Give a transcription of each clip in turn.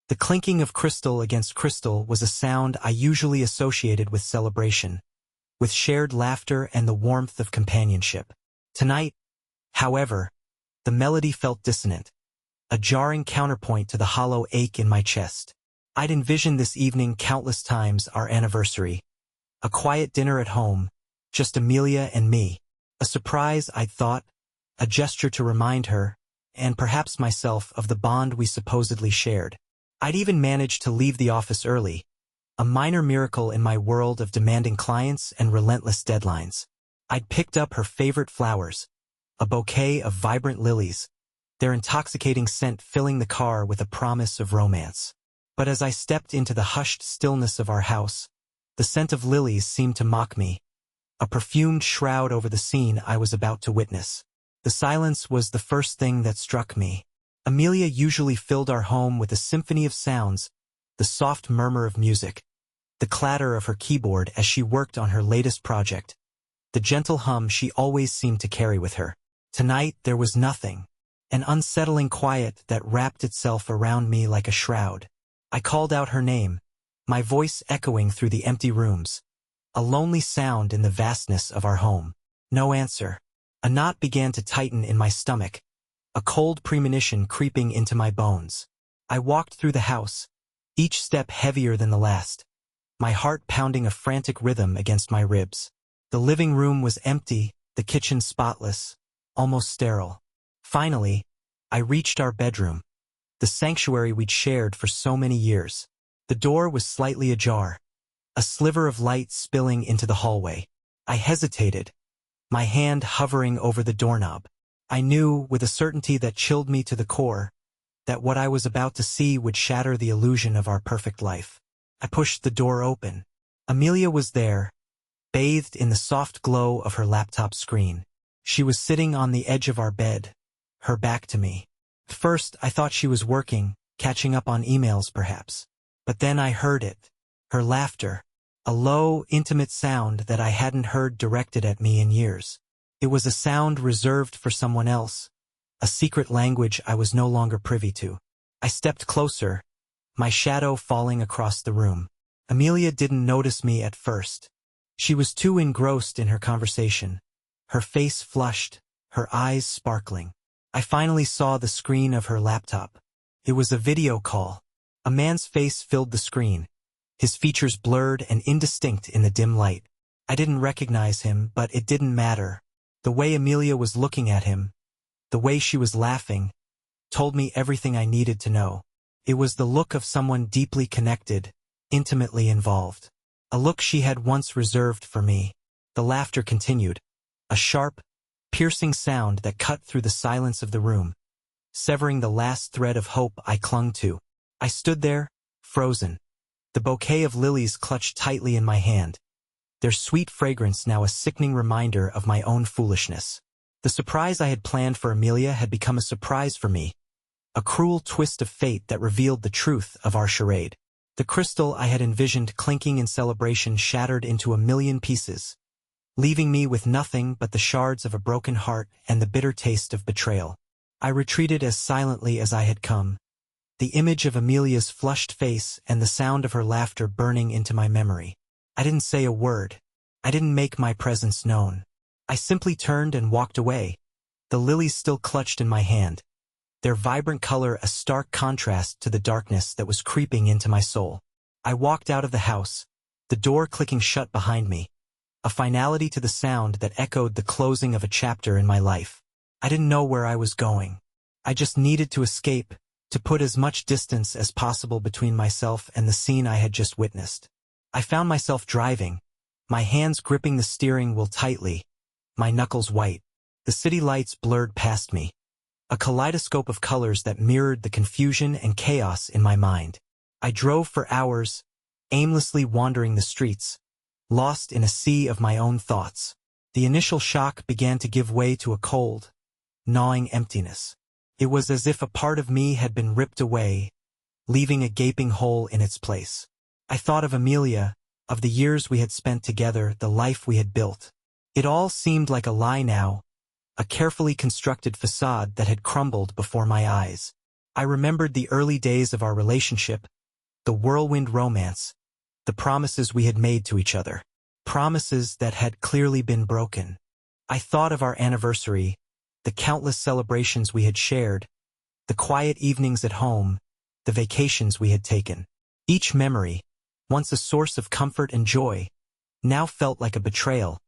The clinking of crystal against crystal was a sound I usually associated with celebration, with shared laughter and the warmth of companionship. Tonight, however, the melody felt dissonant, a jarring counterpoint to the hollow ache in my chest. I'd envisioned this evening countless times, our anniversary. A quiet dinner at home, just Amelia and me. A surprise, I'd thought, a gesture to remind her, and perhaps myself, of the bond we supposedly shared. I'd even managed to leave the office early, a minor miracle in my world of demanding clients and relentless deadlines. I'd picked up her favorite flowers, a bouquet of vibrant lilies, their intoxicating scent filling the car with a promise of romance. But as I stepped into the hushed stillness of our house, the scent of lilies seemed to mock me, a perfumed shroud over the scene I was about to witness. The silence was the first thing that struck me. Amelia usually filled our home with a symphony of sounds, the soft murmur of music, the clatter of her keyboard as she worked on her latest project, the gentle hum she always seemed to carry with her. Tonight there was nothing, an unsettling quiet that wrapped itself around me like a shroud. I called out her name, my voice echoing through the empty rooms, a lonely sound in the vastness of our home. No answer. A knot began to tighten in my stomach, a cold premonition creeping into my bones. I walked through the house, each step heavier than the last, my heart pounding a frantic rhythm against my ribs. The living room was empty, the kitchen spotless, almost sterile. Finally, I reached our bedroom, the sanctuary we'd shared for so many years. The door was slightly ajar, a sliver of light spilling into the hallway. I hesitated, my hand hovering over the doorknob. I knew, with a certainty that chilled me to the core, that what I was about to see would shatter the illusion of our perfect life. I pushed the door open. Amelia was there, bathed in the soft glow of her laptop screen. She was sitting on the edge of our bed, her back to me. First, I thought she was working, catching up on emails perhaps. But then I heard it, her laughter, a low, intimate sound that I hadn't heard directed at me in years. It was a sound reserved for someone else, a secret language I was no longer privy to. I stepped closer, my shadow falling across the room. Amelia didn't notice me at first. She was too engrossed in her conversation, her face flushed, her eyes sparkling. I finally saw the screen of her laptop. It was a video call. A man's face filled the screen, his features blurred and indistinct in the dim light. I didn't recognize him, but it didn't matter. The way Amelia was looking at him, the way she was laughing, told me everything I needed to know. It was the look of someone deeply connected, intimately involved. A look she had once reserved for me. The laughter continued, a sharp, piercing sound that cut through the silence of the room, severing the last thread of hope I clung to. I stood there, frozen, the bouquet of lilies clutched tightly in my hand, their sweet fragrance now a sickening reminder of my own foolishness. The surprise I had planned for Amelia had become a surprise for me, a cruel twist of fate that revealed the truth of our charade. The crystal I had envisioned clinking in celebration shattered into a million pieces, leaving me with nothing but the shards of a broken heart and the bitter taste of betrayal. I retreated as silently as I had come, the image of Amelia's flushed face and the sound of her laughter burning into my memory. I didn't say a word. I didn't make my presence known. I simply turned and walked away, the lilies still clutched in my hand, their vibrant color a stark contrast to the darkness that was creeping into my soul. I walked out of the house, the door clicking shut behind me, a finality to the sound that echoed the closing of a chapter in my life. I didn't know where I was going. I just needed to escape, to put as much distance as possible between myself and the scene I had just witnessed. I found myself driving, my hands gripping the steering wheel tightly, my knuckles white. The city lights blurred past me, a kaleidoscope of colors that mirrored the confusion and chaos in my mind. I drove for hours, aimlessly wandering the streets, lost in a sea of my own thoughts. The initial shock began to give way to a cold, gnawing emptiness. It was as if a part of me had been ripped away, leaving a gaping hole in its place. I thought of Amelia, of the years we had spent together, the life we had built. It all seemed like a lie now, a carefully constructed facade that had crumbled before my eyes. I remembered the early days of our relationship, the whirlwind romance, the promises we had made to each other, promises that had clearly been broken. I thought of our anniversary, the countless celebrations we had shared, the quiet evenings at home, the vacations we had taken. Each memory, once a source of comfort and joy, now felt like a betrayal,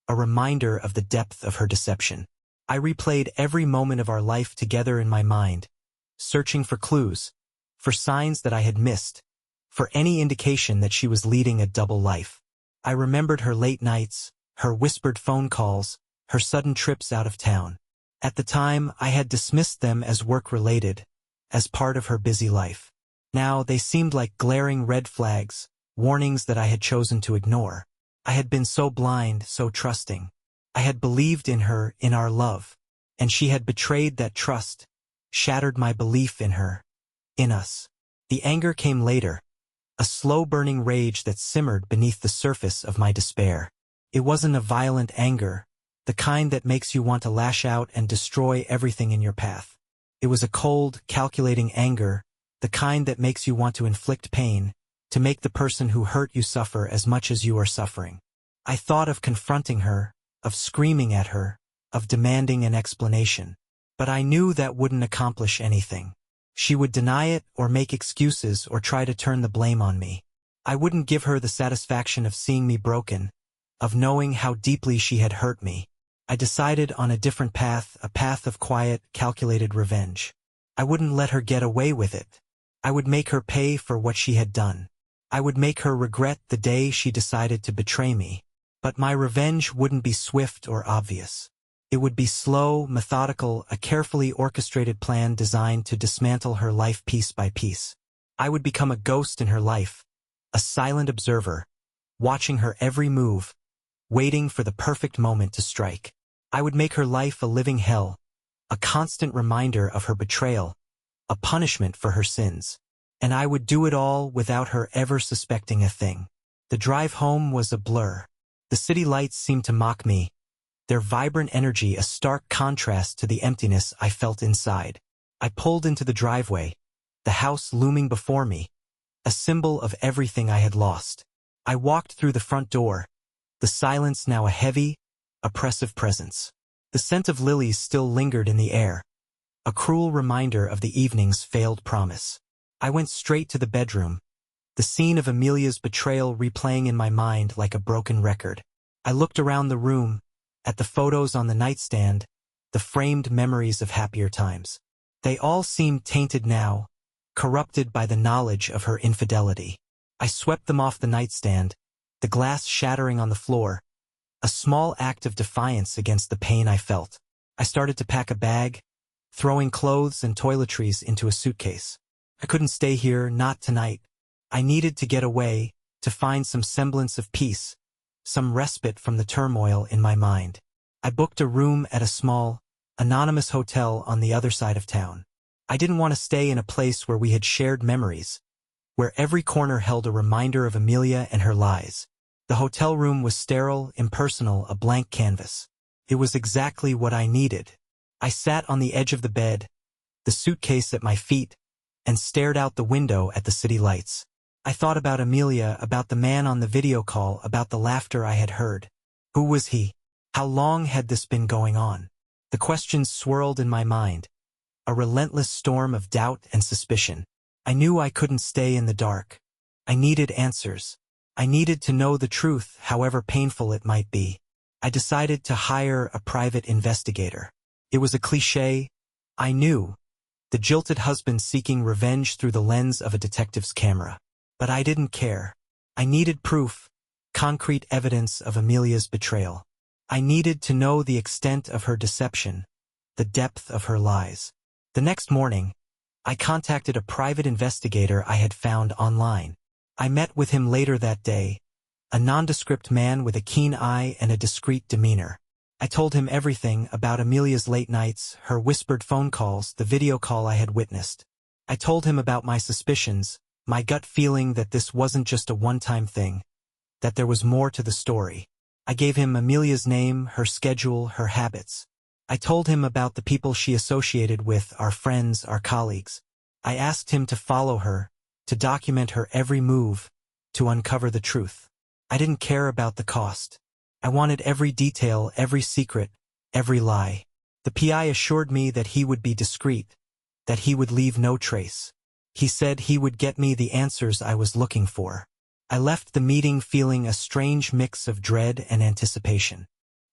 a reminder of the depth of her deception. I replayed every moment of our life together in my mind, searching for clues, for signs that I had missed, for any indication that she was leading a double life. I remembered her late nights, her whispered phone calls, her sudden trips out of town. At the time, I had dismissed them as work-related, as part of her busy life. Now they seemed like glaring red flags, warnings that I had chosen to ignore. I had been so blind, so trusting. I had believed in her, in our love, and she had betrayed that trust, shattered my belief in her, in us. The anger came later, a slow-burning rage that simmered beneath the surface of my despair. It wasn't a violent anger, the kind that makes you want to lash out and destroy everything in your path. It was a cold, calculating anger, the kind that makes you want to inflict pain, to make the person who hurt you suffer as much as you are suffering. I thought of confronting her, of screaming at her, of demanding an explanation. But I knew that wouldn't accomplish anything. She would deny it or make excuses or try to turn the blame on me. I wouldn't give her the satisfaction of seeing me broken, of knowing how deeply she had hurt me. I decided on a different path, a path of quiet, calculated revenge. I wouldn't let her get away with it. I would make her pay for what she had done. I would make her regret the day she decided to betray me. But my revenge wouldn't be swift or obvious. It would be slow, methodical, a carefully orchestrated plan designed to dismantle her life piece by piece. I would become a ghost in her life, a silent observer, watching her every move, waiting for the perfect moment to strike. I would make her life a living hell, a constant reminder of her betrayal, a punishment for her sins. And I would do it all without her ever suspecting a thing. The drive home was a blur. The city lights seemed to mock me, their vibrant energy a stark contrast to the emptiness I felt inside. I pulled into the driveway, the house looming before me, a symbol of everything I had lost. I walked through the front door, the silence now a heavy, oppressive presence. The scent of lilies still lingered in the air, a cruel reminder of the evening's failed promise. I went straight to the bedroom, the scene of Amelia's betrayal replaying in my mind like a broken record. I looked around the room, at the photos on the nightstand, the framed memories of happier times. They all seemed tainted now, corrupted by the knowledge of her infidelity. I swept them off the nightstand, the glass shattering on the floor, a small act of defiance against the pain I felt. I started to pack a bag, throwing clothes and toiletries into a suitcase. I couldn't stay here, not tonight. I needed to get away, to find some semblance of peace, some respite from the turmoil in my mind. I booked a room at a small, anonymous hotel on the other side of town. I didn't want to stay in a place where we had shared memories, where every corner held a reminder of Amelia and her lies. The hotel room was sterile, impersonal, a blank canvas. It was exactly what I needed. I sat on the edge of the bed, the suitcase at my feet, and stared out the window at the city lights. I thought about Amelia, about the man on the video call, about the laughter I had heard. Who was he? How long had this been going on? The questions swirled in my mind, a relentless storm of doubt and suspicion. I knew I couldn't stay in the dark. I needed answers. I needed to know the truth, however painful it might be. I decided to hire a private investigator. It was a cliché, I knew, the jilted husband seeking revenge through the lens of a detective's camera. But I didn't care. I needed proof, concrete evidence of Amelia's betrayal. I needed to know the extent of her deception, the depth of her lies. The next morning, I contacted a private investigator I had found online. I met with him later that day, a nondescript man with a keen eye and a discreet demeanor. I told him everything about Amelia's late nights, her whispered phone calls, the video call I had witnessed. I told him about my suspicions, my gut feeling that this wasn't just a one-time thing, that there was more to the story. I gave him Amelia's name, her schedule, her habits. I told him about the people she associated with, our friends, our colleagues. I asked him to follow her, to document her every move, to uncover the truth. I didn't care about the cost. I wanted every detail, every secret, every lie. The PI assured me that he would be discreet, that he would leave no trace. He said he would get me the answers I was looking for. I left the meeting feeling a strange mix of dread and anticipation.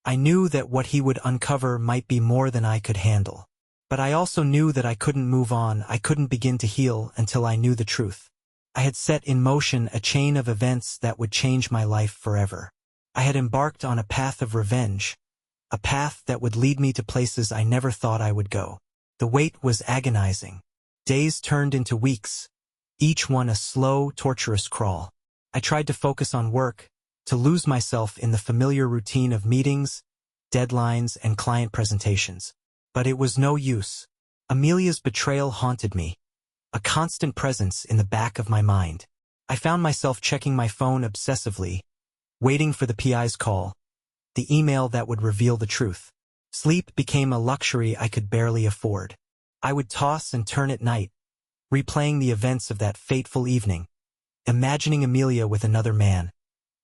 I knew that what he would uncover might be more than I could handle. But I also knew that I couldn't move on, I couldn't begin to heal until I knew the truth. I had set in motion a chain of events that would change my life forever. I had embarked on a path of revenge, a path that would lead me to places I never thought I would go. The wait was agonizing. Days turned into weeks, each one a slow, torturous crawl. I tried to focus on work, to lose myself in the familiar routine of meetings, deadlines, and client presentations. But it was no use. Amelia's betrayal haunted me, a constant presence in the back of my mind. I found myself checking my phone obsessively, waiting for the PI's call, the email that would reveal the truth. Sleep became a luxury I could barely afford. I would toss and turn at night, replaying the events of that fateful evening, imagining Amelia with another man,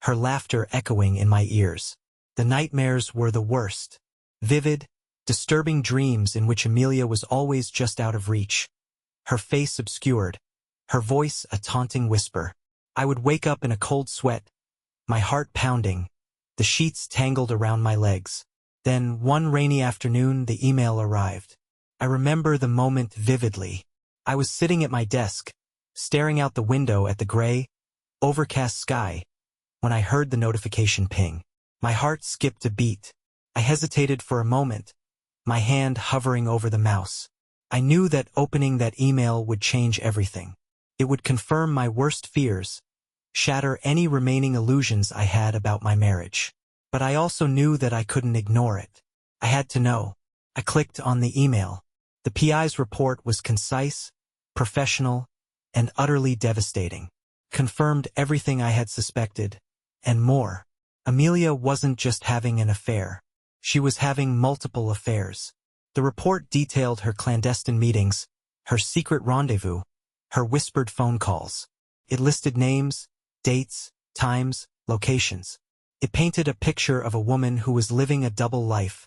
her laughter echoing in my ears. The nightmares were the worst. Vivid, disturbing dreams in which Amelia was always just out of reach, her face obscured, her voice a taunting whisper. I would wake up in a cold sweat, my heart pounding, the sheets tangled around my legs. Then, one rainy afternoon, the email arrived. I remember the moment vividly. I was sitting at my desk, staring out the window at the gray, overcast sky, when I heard the notification ping. My heart skipped a beat. I hesitated for a moment, my hand hovering over the mouse. I knew that opening that email would change everything. It would confirm my worst fears, shatter any remaining illusions I had about my marriage. But I also knew that I couldn't ignore it. I had to know. I clicked on the email. The PI's report was concise, professional, and utterly devastating. Confirmed everything I had suspected, and more. Amelia wasn't just having an affair. She was having multiple affairs. The report detailed her clandestine meetings, her secret rendezvous, her whispered phone calls. It listed names, dates, times, locations. It painted a picture of a woman who was living a double life,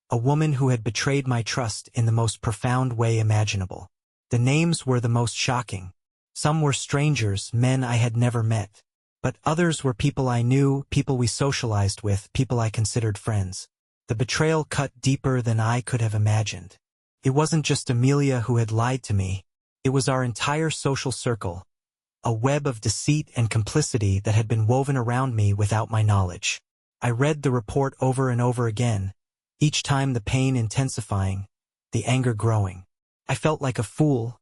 a woman who had betrayed my trust in the most profound way imaginable. The names were the most shocking. Some were strangers, men I had never met. But others were people I knew, people we socialized with, people I considered friends. The betrayal cut deeper than I could have imagined. It wasn't just Amelia who had lied to me. It was our entire social circle, a web of deceit and complicity that had been woven around me without my knowledge. I read the report over and over again, each time the pain intensifying, the anger growing. I felt like a fool,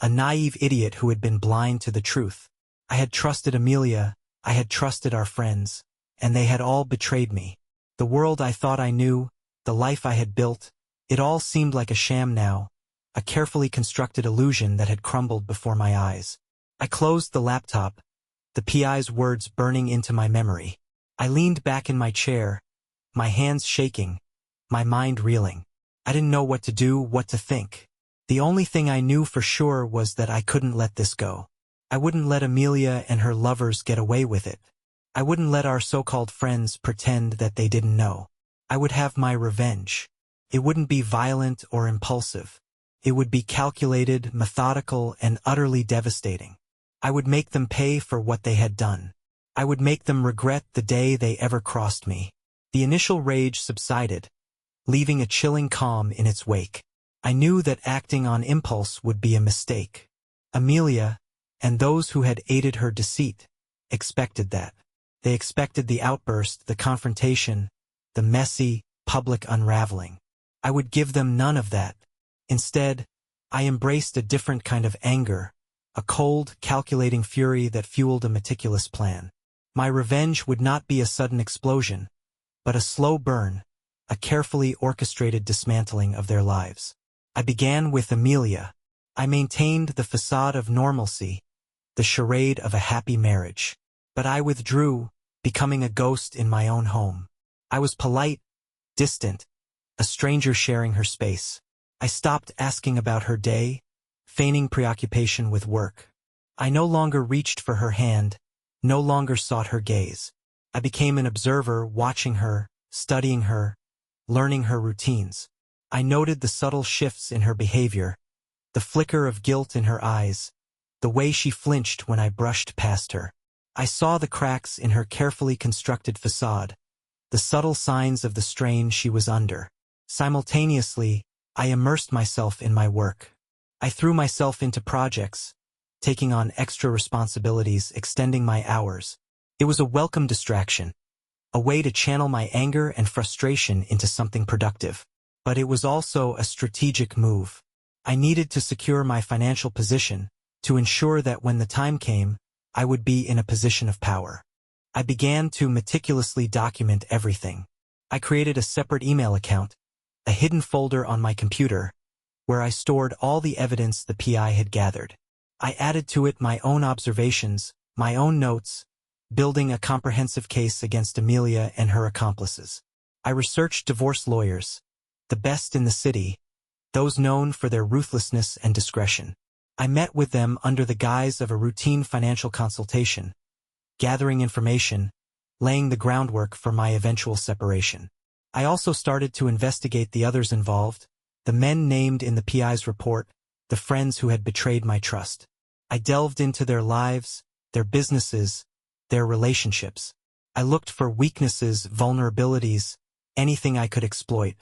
a naive idiot who had been blind to the truth. I had trusted Amelia, I had trusted our friends, and they had all betrayed me. The world I thought I knew, the life I had built, it all seemed like a sham now, a carefully constructed illusion that had crumbled before my eyes. I closed the laptop, the PI's words burning into my memory. I leaned back in my chair, my hands shaking, my mind reeling. I didn't know what to do, what to think. The only thing I knew for sure was that I couldn't let this go. I wouldn't let Amelia and her lovers get away with it. I wouldn't let our so-called friends pretend that they didn't know. I would have my revenge. It wouldn't be violent or impulsive. It would be calculated, methodical, and utterly devastating. I would make them pay for what they had done. I would make them regret the day they ever crossed me. The initial rage subsided, leaving a chilling calm in its wake. I knew that acting on impulse would be a mistake. Amelia, and those who had aided her deceit, expected that. They expected the outburst, the confrontation, the messy, public unraveling. I would give them none of that. Instead, I embraced a different kind of anger, a cold, calculating fury that fueled a meticulous plan. My revenge would not be a sudden explosion, but a slow burn, a carefully orchestrated dismantling of their lives. I began with Amelia. I maintained the facade of normalcy, the charade of a happy marriage. But I withdrew, becoming a ghost in my own home. I was polite, distant, a stranger sharing her space. I stopped asking about her day, feigning preoccupation with work. I no longer reached for her hand, no longer sought her gaze. I became an observer, watching her, studying her, learning her routines. I noted the subtle shifts in her behavior, the flicker of guilt in her eyes, the way she flinched when I brushed past her. I saw the cracks in her carefully constructed facade, the subtle signs of the strain she was under. Simultaneously, I immersed myself in my work. I threw myself into projects, taking on extra responsibilities, extending my hours. It was a welcome distraction, a way to channel my anger and frustration into something productive. But it was also a strategic move. I needed to secure my financial position, to ensure that when the time came, I would be in a position of power. I began to meticulously document everything. I created a separate email account, a hidden folder on my computer, where I stored all the evidence the PI had gathered. I added to it my own observations, my own notes, building a comprehensive case against Amelia and her accomplices. I researched divorce lawyers, the best in the city, those known for their ruthlessness and discretion. I met with them under the guise of a routine financial consultation, gathering information, laying the groundwork for my eventual separation. I also started to investigate the others involved, the men named in the PI's report, the friends who had betrayed my trust. I delved into their lives, their businesses, their relationships. I looked for weaknesses, vulnerabilities, anything I could exploit.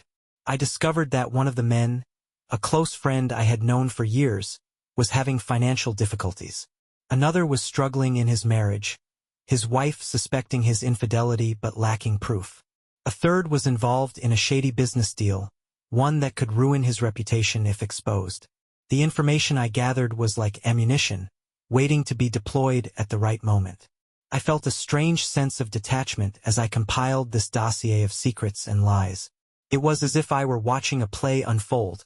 I discovered that one of the men, a close friend I had known for years, was having financial difficulties. Another was struggling in his marriage, his wife suspecting his infidelity but lacking proof. A third was involved in a shady business deal, one that could ruin his reputation if exposed. The information I gathered was like ammunition, waiting to be deployed at the right moment. I felt a strange sense of detachment as I compiled this dossier of secrets and lies. It was as if I were watching a play unfold,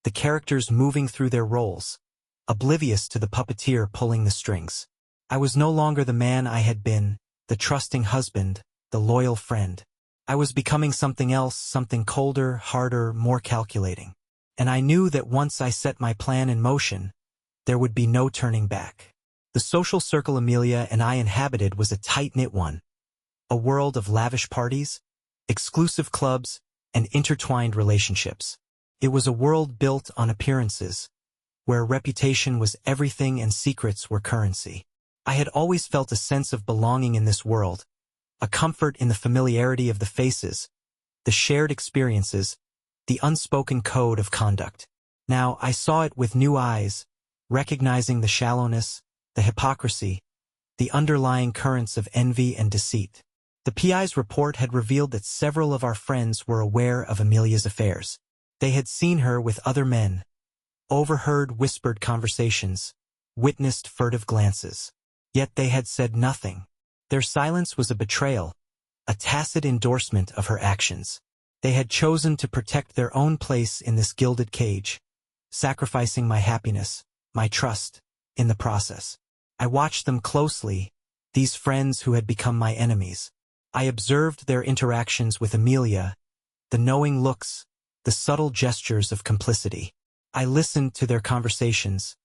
the characters moving through their roles, oblivious to the puppeteer pulling the strings. I was no longer the man I had been, the trusting husband, the loyal friend. I was becoming something else, something colder, harder, more calculating. And I knew that once I set my plan in motion, there would be no turning back. The social circle Amelia and I inhabited was a tight-knit one, a world of lavish parties, exclusive clubs, and intertwined relationships. It was a world built on appearances, where reputation was everything and secrets were currency. I had always felt a sense of belonging in this world, a comfort in the familiarity of the faces, the shared experiences, the unspoken code of conduct. Now I saw it with new eyes, recognizing the shallowness, the hypocrisy, the underlying currents of envy and deceit. The PI's report had revealed that several of our friends were aware of Amelia's affairs. They had seen her with other men, overheard whispered conversations, witnessed furtive glances. Yet they had said nothing. Their silence was a betrayal, a tacit endorsement of her actions. They had chosen to protect their own place in this gilded cage, sacrificing my happiness, my trust, in the process. I watched them closely, these friends who had become my enemies. I observed their interactions with Amelia, the knowing looks, the subtle gestures of complicity. I listened to their conversations,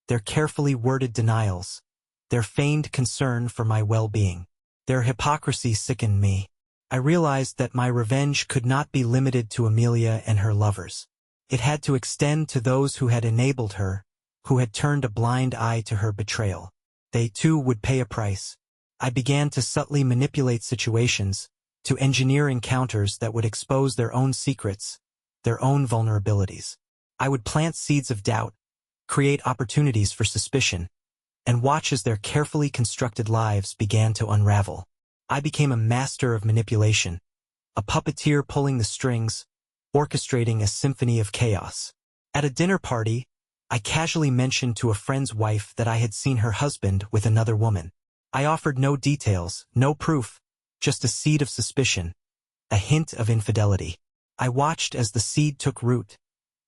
their carefully worded denials, their feigned concern for my well-being. Their hypocrisy sickened me. I realized that my revenge could not be limited to Amelia and her lovers. It had to extend to those who had enabled her, who had turned a blind eye to her betrayal. They too would pay a price. I began to subtly manipulate situations, to engineer encounters that would expose their own secrets, their own vulnerabilities. I would plant seeds of doubt, create opportunities for suspicion, and watch as their carefully constructed lives began to unravel. I became a master of manipulation, a puppeteer pulling the strings, orchestrating a symphony of chaos. At a dinner party, I casually mentioned to a friend's wife that I had seen her husband with another woman. I offered no details, no proof, just a seed of suspicion, a hint of infidelity. I watched as the seed took root,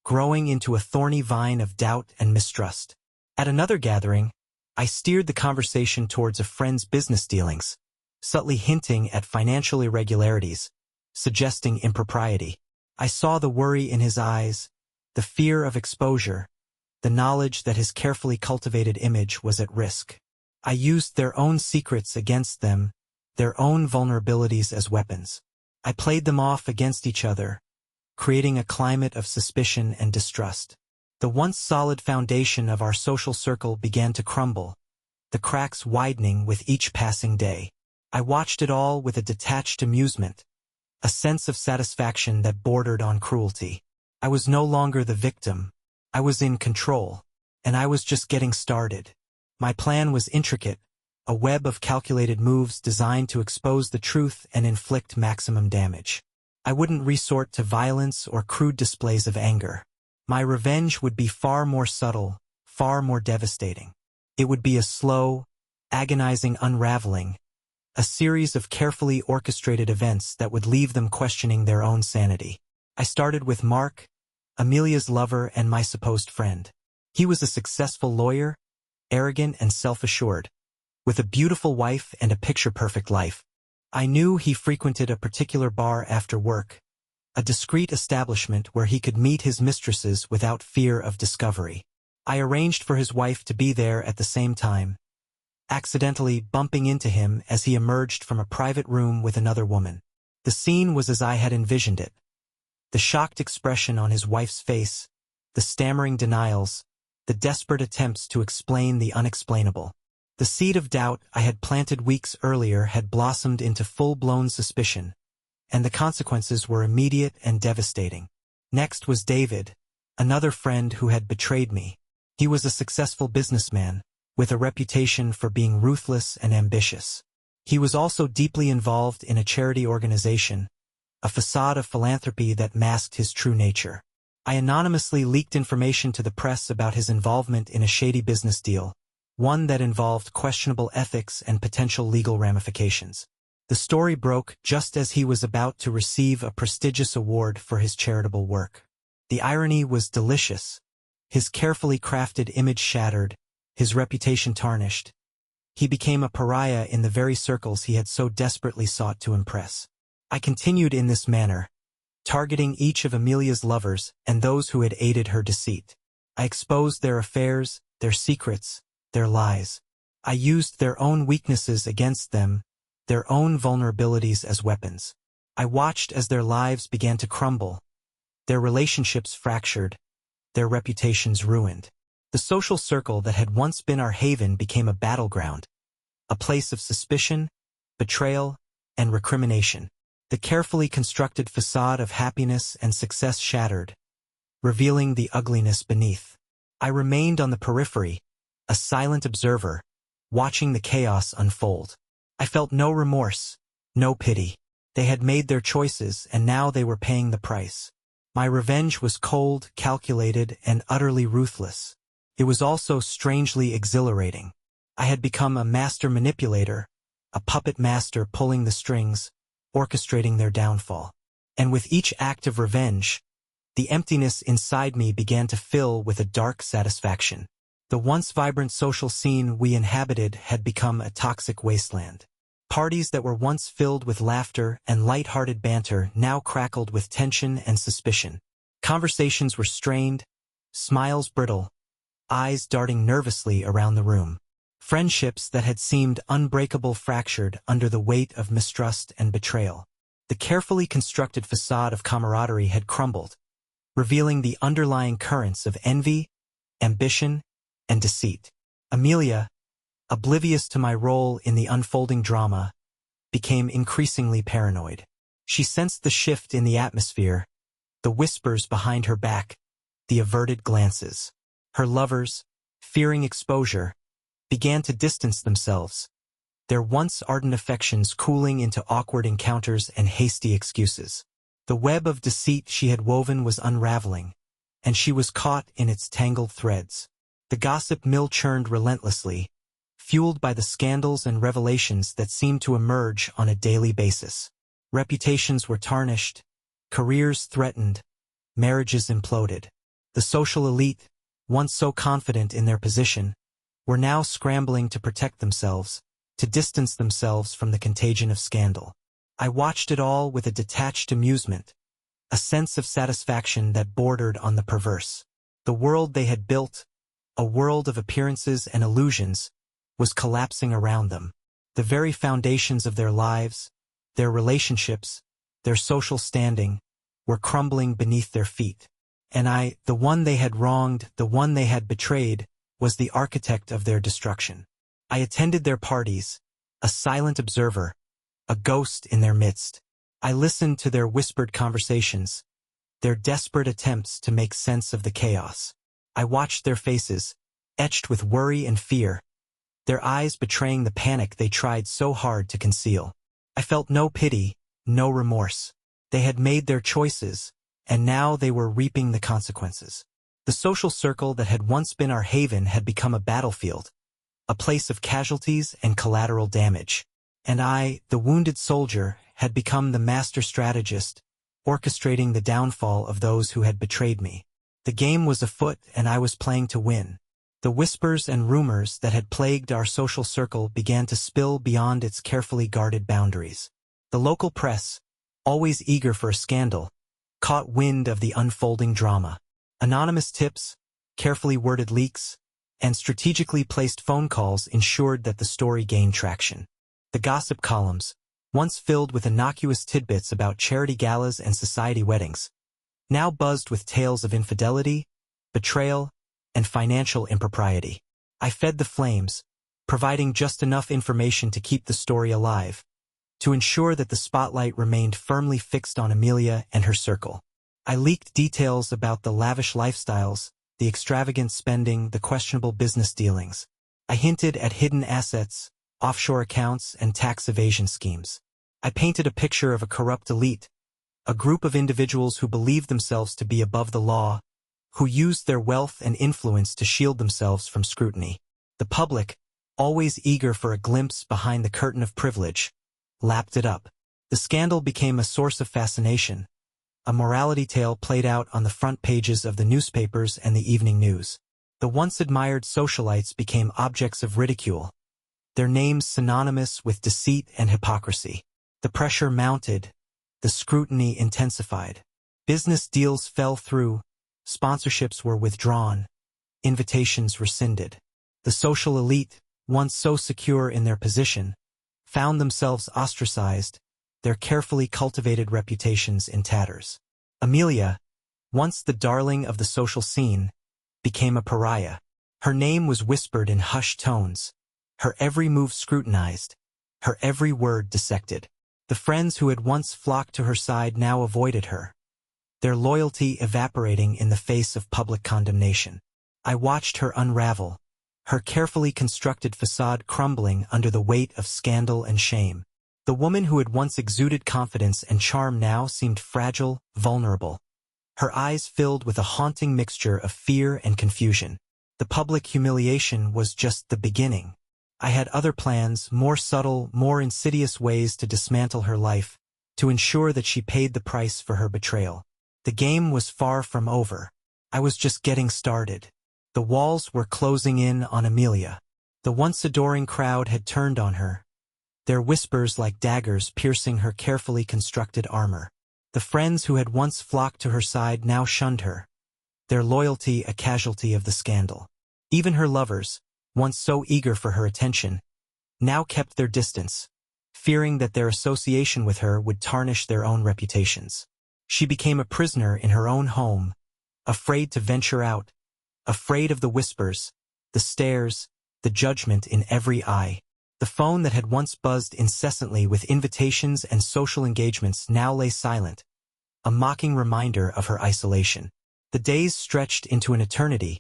growing into a thorny vine of doubt and mistrust. At another gathering, I steered the conversation towards a friend's business dealings, subtly hinting at financial irregularities, suggesting impropriety. I saw the worry in his eyes, the fear of exposure, the knowledge that his carefully cultivated image was at risk. I used their own secrets against them, their own vulnerabilities as weapons. I played them off against each other, creating a climate of suspicion and distrust. The once solid foundation of our social circle began to crumble, the cracks widening with each passing day. I watched it all with a detached amusement, a sense of satisfaction that bordered on cruelty. I was no longer the victim. I was in control, and I was just getting started. My plan was intricate, a web of calculated moves designed to expose the truth and inflict maximum damage. I wouldn't resort to violence or crude displays of anger. My revenge would be far more subtle, far more devastating. It would be a slow, agonizing unraveling, a series of carefully orchestrated events that would leave them questioning their own sanity. I started with Mark, Amelia's lover and my supposed friend. He was a successful lawyer, arrogant and self-assured, with a beautiful wife and a picture-perfect life. I knew he frequented a particular bar after work, a discreet establishment where he could meet his mistresses without fear of discovery. I arranged for his wife to be there at the same time, accidentally bumping into him as he emerged from a private room with another woman. The scene was as I had envisioned it. The shocked expression on his wife's face, the stammering denials, the desperate attempts to explain the unexplainable. The seed of doubt I had planted weeks earlier had blossomed into full-blown suspicion, and the consequences were immediate and devastating. Next was David, another friend who had betrayed me. He was a successful businessman, with a reputation for being ruthless and ambitious. He was also deeply involved in a charity organization, a facade of philanthropy that masked his true nature. I anonymously leaked information to the press about his involvement in a shady business deal, one that involved questionable ethics and potential legal ramifications. The story broke just as he was about to receive a prestigious award for his charitable work. The irony was delicious. His carefully crafted image shattered, his reputation tarnished. He became a pariah in the very circles he had so desperately sought to impress. I continued in this manner, targeting each of Amelia's lovers and those who had aided her deceit. I exposed their affairs, their secrets, their lies. I used their own weaknesses against them, their own vulnerabilities as weapons. I watched as their lives began to crumble, their relationships fractured, their reputations ruined. The social circle that had once been our haven became a battleground, a place of suspicion, betrayal, and recrimination. The carefully constructed facade of happiness and success shattered, revealing the ugliness beneath. I remained on the periphery, a silent observer, watching the chaos unfold. I felt no remorse, no pity. They had made their choices, and now they were paying the price. My revenge was cold, calculated, and utterly ruthless. It was also strangely exhilarating. I had become a master manipulator, a puppet master pulling the strings, orchestrating their downfall. And with each act of revenge, the emptiness inside me began to fill with a dark satisfaction. The once vibrant social scene we inhabited had become a toxic wasteland. Parties that were once filled with laughter and light-hearted banter now crackled with tension and suspicion. Conversations were strained, smiles brittle, eyes darting nervously around the room. Friendships that had seemed unbreakable fractured under the weight of mistrust and betrayal. The carefully constructed facade of camaraderie had crumbled, revealing the underlying currents of envy, ambition, and deceit. Amelia, oblivious to my role in the unfolding drama, became increasingly paranoid. She sensed the shift in the atmosphere, the whispers behind her back, the averted glances. Her lovers, fearing exposure, began to distance themselves, their once ardent affections cooling into awkward encounters and hasty excuses. The web of deceit she had woven was unraveling, and she was caught in its tangled threads. The gossip mill churned relentlessly, fueled by the scandals and revelations that seemed to emerge on a daily basis. Reputations were tarnished, careers threatened, marriages imploded. The social elite, once so confident in their position, were now scrambling to protect themselves, to distance themselves from the contagion of scandal. I watched it all with a detached amusement, a sense of satisfaction that bordered on the perverse. The world they had built, A world of appearances and illusions was collapsing around them. The very foundations of their lives, their relationships, their social standing, were crumbling beneath their feet. And I, the one they had wronged, the one they had betrayed, was the architect of their destruction. I attended their parties, a silent observer, a ghost in their midst. I listened to their whispered conversations, their desperate attempts to make sense of the chaos. I watched their faces, etched with worry and fear, their eyes betraying the panic they tried so hard to conceal. I felt no pity, no remorse. They had made their choices, and now they were reaping the consequences. The social circle that had once been our haven had become a battlefield, a place of casualties and collateral damage. And I, the wounded soldier, had become the master strategist, orchestrating the downfall of those who had betrayed me. The game was afoot, and I was playing to win. The whispers and rumors that had plagued our social circle began to spill beyond its carefully guarded boundaries. The local press, always eager for a scandal, caught wind of the unfolding drama. Anonymous tips, carefully worded leaks, and strategically placed phone calls ensured that the story gained traction. The gossip columns, once filled with innocuous tidbits about charity galas and society weddings, now buzzed with tales of infidelity, betrayal, and financial impropriety. I fed the flames, providing just enough information to keep the story alive, to ensure that the spotlight remained firmly fixed on Amelia and her circle. I leaked details about the lavish lifestyles, the extravagant spending, the questionable business dealings. I hinted at hidden assets, offshore accounts, and tax evasion schemes. I painted a picture of a corrupt elite, a group of individuals who believed themselves to be above the law, who used their wealth and influence to shield themselves from scrutiny. The public, always eager for a glimpse behind the curtain of privilege, lapped it up. The scandal became a source of fascination, a morality tale played out on the front pages of the newspapers and the evening news. The once admired socialites became objects of ridicule, their names synonymous with deceit and hypocrisy. The pressure mounted, the scrutiny intensified. Business deals fell through, sponsorships were withdrawn, invitations rescinded. The social elite, once so secure in their position, found themselves ostracized, their carefully cultivated reputations in tatters. Amelia, once the darling of the social scene, became a pariah. Her name was whispered in hushed tones, her every move scrutinized, her every word dissected. The friends who had once flocked to her side now avoided her, their loyalty evaporating in the face of public condemnation. I watched her unravel, her carefully constructed facade crumbling under the weight of scandal and shame. The woman who had once exuded confidence and charm now seemed fragile, vulnerable. Her eyes filled with a haunting mixture of fear and confusion. The public humiliation was just the beginning. I had other plans, more subtle, more insidious ways to dismantle her life, to ensure that she paid the price for her betrayal. The game was far from over. I was just getting started. The walls were closing in on Amelia. The once adoring crowd had turned on her, their whispers like daggers piercing her carefully constructed armor. The friends who had once flocked to her side now shunned her, their loyalty a casualty of the scandal. Even her lovers, once so eager for her attention, now kept their distance, fearing that their association with her would tarnish their own reputations. She became a prisoner in her own home, afraid to venture out, afraid of the whispers, the stares, the judgment in every eye. The phone that had once buzzed incessantly with invitations and social engagements now lay silent, a mocking reminder of her isolation. The days stretched into an eternity,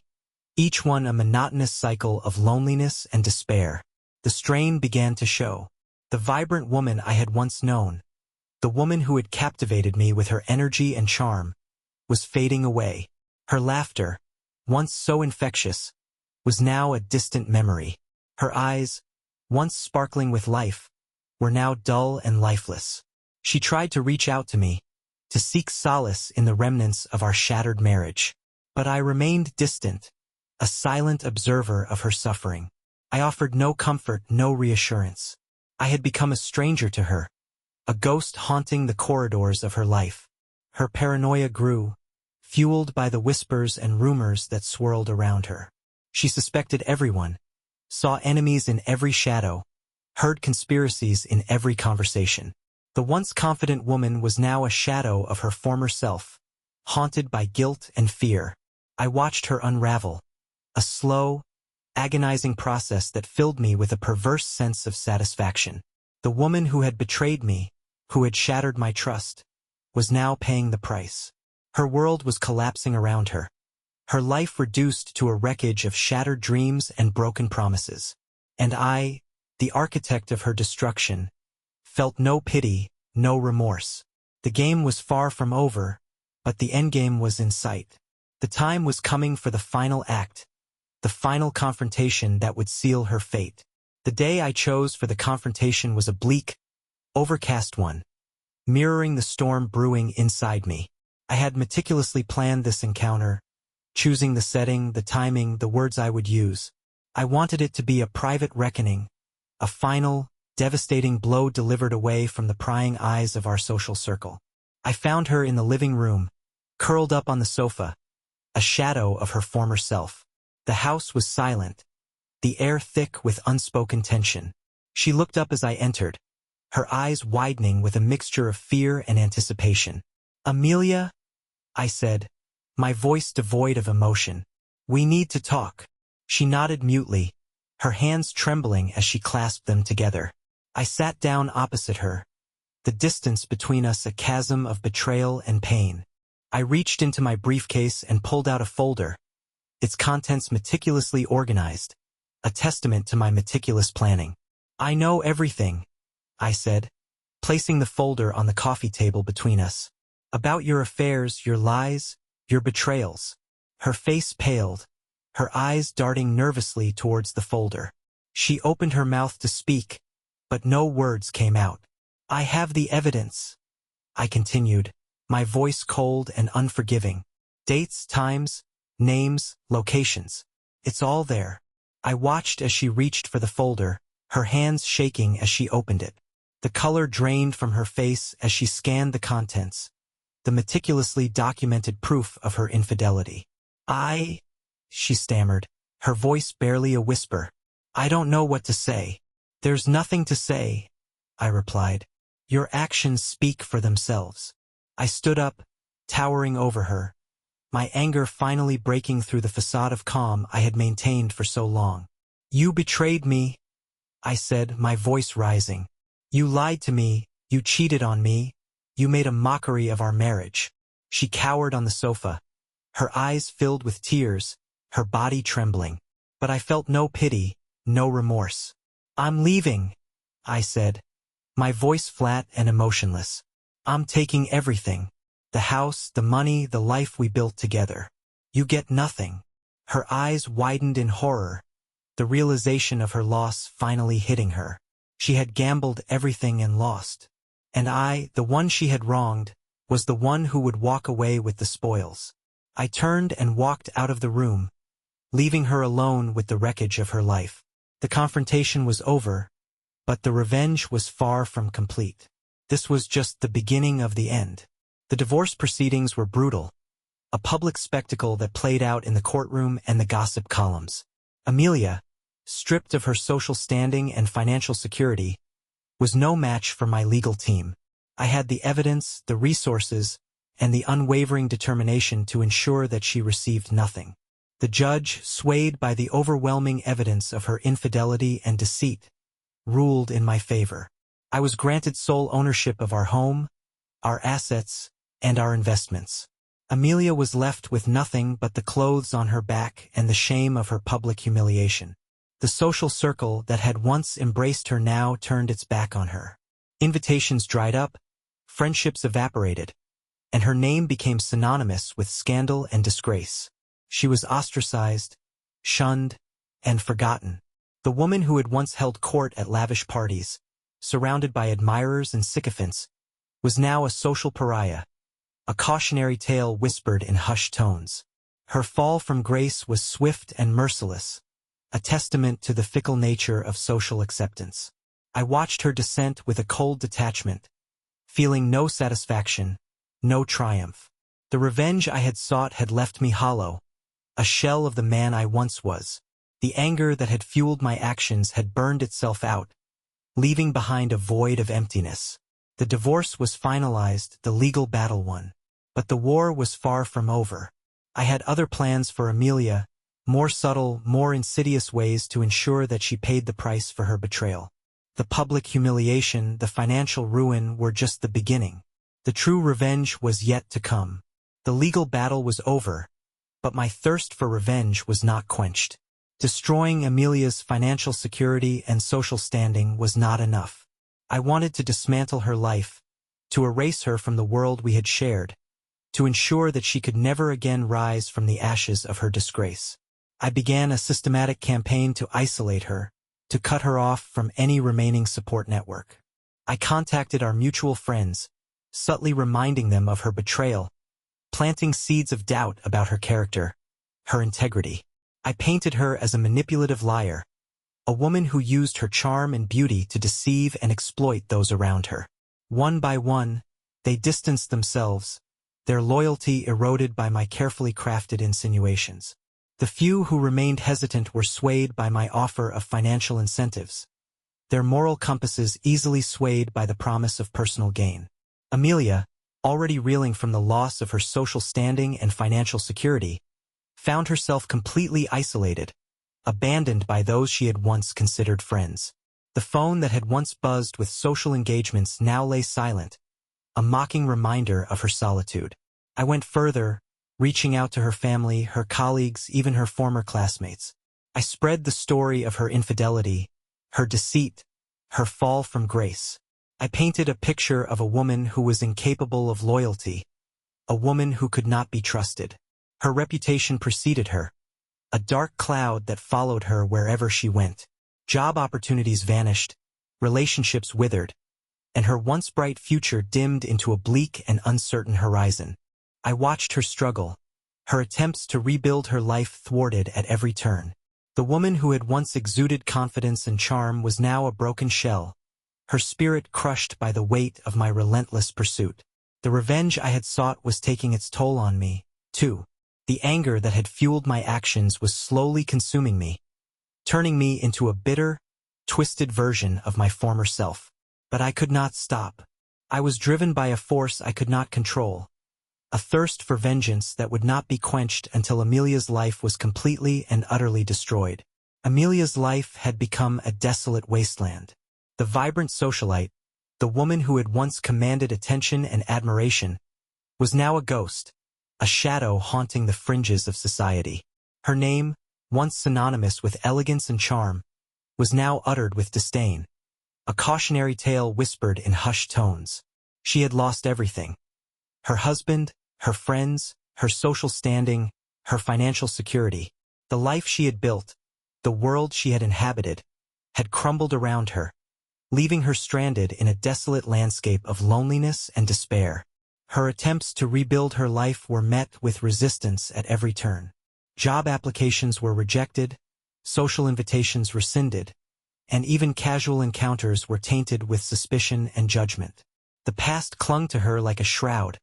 each one a monotonous cycle of loneliness and despair. The strain began to show. The vibrant woman I had once known, the woman who had captivated me with her energy and charm, was fading away. Her laughter, once so infectious, was now a distant memory. Her eyes, once sparkling with life, were now dull and lifeless. She tried to reach out to me, to seek solace in the remnants of our shattered marriage. But I remained distant, a silent observer of her suffering. I offered no comfort, no reassurance. I had become a stranger to her, a ghost haunting the corridors of her life. Her paranoia grew, fueled by the whispers and rumors that swirled around her. She suspected everyone, saw enemies in every shadow, heard conspiracies in every conversation. The once confident woman was now a shadow of her former self, haunted by guilt and fear. I watched her unravel, a slow, agonizing process that filled me with a perverse sense of satisfaction. The woman who had betrayed me, who had shattered my trust, was now paying the price. Her world was collapsing around her, her life reduced to a wreckage of shattered dreams and broken promises. And I, the architect of her destruction, felt no pity, no remorse. The game was far from over, but the endgame was in sight. The time was coming for the final act, the final confrontation that would seal her fate. The day I chose for the confrontation was a bleak, overcast one, mirroring the storm brewing inside me. I had meticulously planned this encounter, choosing the setting, the timing, the words I would use. I wanted it to be a private reckoning, a final, devastating blow delivered away from the prying eyes of our social circle. I found her in the living room, curled up on the sofa, a shadow of her former self. The house was silent, the air thick with unspoken tension. She looked up as I entered, her eyes widening with a mixture of fear and anticipation. "Amelia," I said, my voice devoid of emotion. "We need to talk." She nodded mutely, her hands trembling as she clasped them together. I sat down opposite her, the distance between us a chasm of betrayal and pain. I reached into my briefcase and pulled out a folder, its contents meticulously organized, a testament to my meticulous planning. "I know everything," I said, placing the folder on the coffee table between us. "About your affairs, your lies, your betrayals." Her face paled, her eyes darting nervously towards the folder. She opened her mouth to speak, but no words came out. "I have the evidence," I continued, my voice cold and unforgiving. "Dates, times, names, locations. It's all there." I watched as she reached for the folder, her hands shaking as she opened it. The color drained from her face as she scanned the contents, the meticulously documented proof of her infidelity. She stammered, her voice barely a whisper. "I don't know what to say." "There's nothing to say," I replied. "Your actions speak for themselves." I stood up, towering over her, my anger finally breaking through the facade of calm I had maintained for so long. "You betrayed me," I said, my voice rising. "You lied to me, you cheated on me, you made a mockery of our marriage." She cowered on the sofa, her eyes filled with tears, her body trembling. But I felt no pity, no remorse. "I'm leaving," I said, my voice flat and emotionless. "I'm taking everything. The house, the money, the life we built together. You get nothing." Her eyes widened in horror, the realization of her loss finally hitting her. She had gambled everything and lost. And I, the one she had wronged, was the one who would walk away with the spoils. I turned and walked out of the room, leaving her alone with the wreckage of her life. The confrontation was over, but the revenge was far from complete. This was just the beginning of the end. The divorce proceedings were brutal, a public spectacle that played out in the courtroom and the gossip columns. Amelia, stripped of her social standing and financial security, was no match for my legal team. I had the evidence, the resources, and the unwavering determination to ensure that she received nothing. The judge, swayed by the overwhelming evidence of her infidelity and deceit, ruled in my favor. I was granted sole ownership of our home, our assets, and our investments. Amelia was left with nothing but the clothes on her back and the shame of her public humiliation. The social circle that had once embraced her now turned its back on her. Invitations dried up, friendships evaporated, and her name became synonymous with scandal and disgrace. She was ostracized, shunned, and forgotten. The woman who had once held court at lavish parties, surrounded by admirers and sycophants, was now a social pariah, a cautionary tale whispered in hushed tones. Her fall from grace was swift and merciless, a testament to the fickle nature of social acceptance. I watched her descent with a cold detachment, feeling no satisfaction, no triumph. The revenge I had sought had left me hollow, a shell of the man I once was. The anger that had fueled my actions had burned itself out, leaving behind a void of emptiness. The divorce was finalized, the legal battle won. But the war was far from over. I had other plans for Amelia, more subtle, more insidious ways to ensure that she paid the price for her betrayal. The public humiliation, the financial ruin were just the beginning. The true revenge was yet to come. The legal battle was over, but my thirst for revenge was not quenched. Destroying Amelia's financial security and social standing was not enough. I wanted to dismantle her life, to erase her from the world we had shared, to ensure that she could never again rise from the ashes of her disgrace. I began a systematic campaign to isolate her, to cut her off from any remaining support network. I contacted our mutual friends, subtly reminding them of her betrayal, planting seeds of doubt about her character, her integrity. I painted her as a manipulative liar, a woman who used her charm and beauty to deceive and exploit those around her. One by one, they distanced themselves, their loyalty eroded by my carefully crafted insinuations. The few who remained hesitant were swayed by my offer of financial incentives, their moral compasses easily swayed by the promise of personal gain. Amelia, already reeling from the loss of her social standing and financial security, found herself completely isolated, abandoned by those she had once considered friends. The phone that had once buzzed with social engagements now lay silent, a mocking reminder of her solitude. I went further, reaching out to her family, her colleagues, even her former classmates. I spread the story of her infidelity, her deceit, her fall from grace. I painted a picture of a woman who was incapable of loyalty, a woman who could not be trusted. Her reputation preceded her, a dark cloud that followed her wherever she went. Job opportunities vanished, relationships withered, and her once bright future dimmed into a bleak and uncertain horizon. I watched her struggle, her attempts to rebuild her life thwarted at every turn. The woman who had once exuded confidence and charm was now a broken shell, her spirit crushed by the weight of my relentless pursuit. The revenge I had sought was taking its toll on me, too. The anger that had fueled my actions was slowly consuming me, turning me into a bitter, twisted version of my former self. But I could not stop. I was driven by a force I could not control, a thirst for vengeance that would not be quenched until Amelia's life was completely and utterly destroyed. Amelia's life had become a desolate wasteland. The vibrant socialite, the woman who had once commanded attention and admiration, was now a ghost, a shadow haunting the fringes of society. Her name, once synonymous with elegance and charm, was now uttered with disdain, a cautionary tale whispered in hushed tones. She had lost everything. Her husband, her friends, her social standing, her financial security. The life she had built, the world she had inhabited, had crumbled around her, leaving her stranded in a desolate landscape of loneliness and despair. Her attempts to rebuild her life were met with resistance at every turn. Job applications were rejected, social invitations rescinded, and even casual encounters were tainted with suspicion and judgment. The past clung to her like a shroud,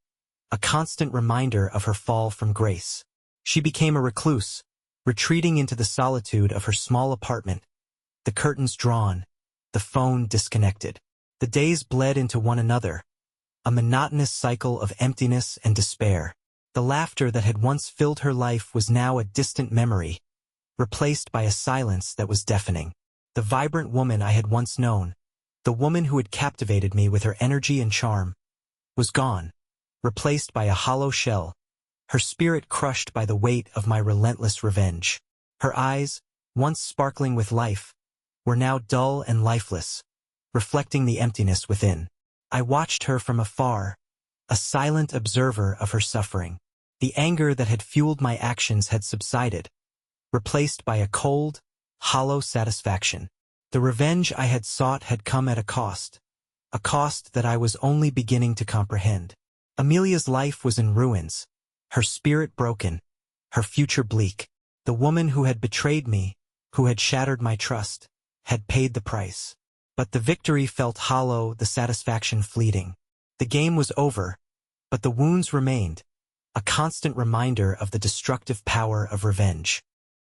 a constant reminder of her fall from grace. She became a recluse, retreating into the solitude of her small apartment, the curtains drawn, the phone disconnected. The days bled into one another, a monotonous cycle of emptiness and despair. The laughter that had once filled her life was now a distant memory, replaced by a silence that was deafening. The vibrant woman I had once known, the woman who had captivated me with her energy and charm, was gone, replaced by a hollow shell, her spirit crushed by the weight of my relentless revenge. Her eyes, once sparkling with life, were now dull and lifeless, reflecting the emptiness within. I watched her from afar, a silent observer of her suffering. The anger that had fueled my actions had subsided, replaced by a cold, hollow satisfaction. The revenge I had sought had come at a cost that I was only beginning to comprehend. Amelia's life was in ruins, her spirit broken, her future bleak. The woman who had betrayed me, who had shattered my trust, had paid the price. But the victory felt hollow, the satisfaction fleeting. The game was over, but the wounds remained, a constant reminder of the destructive power of revenge.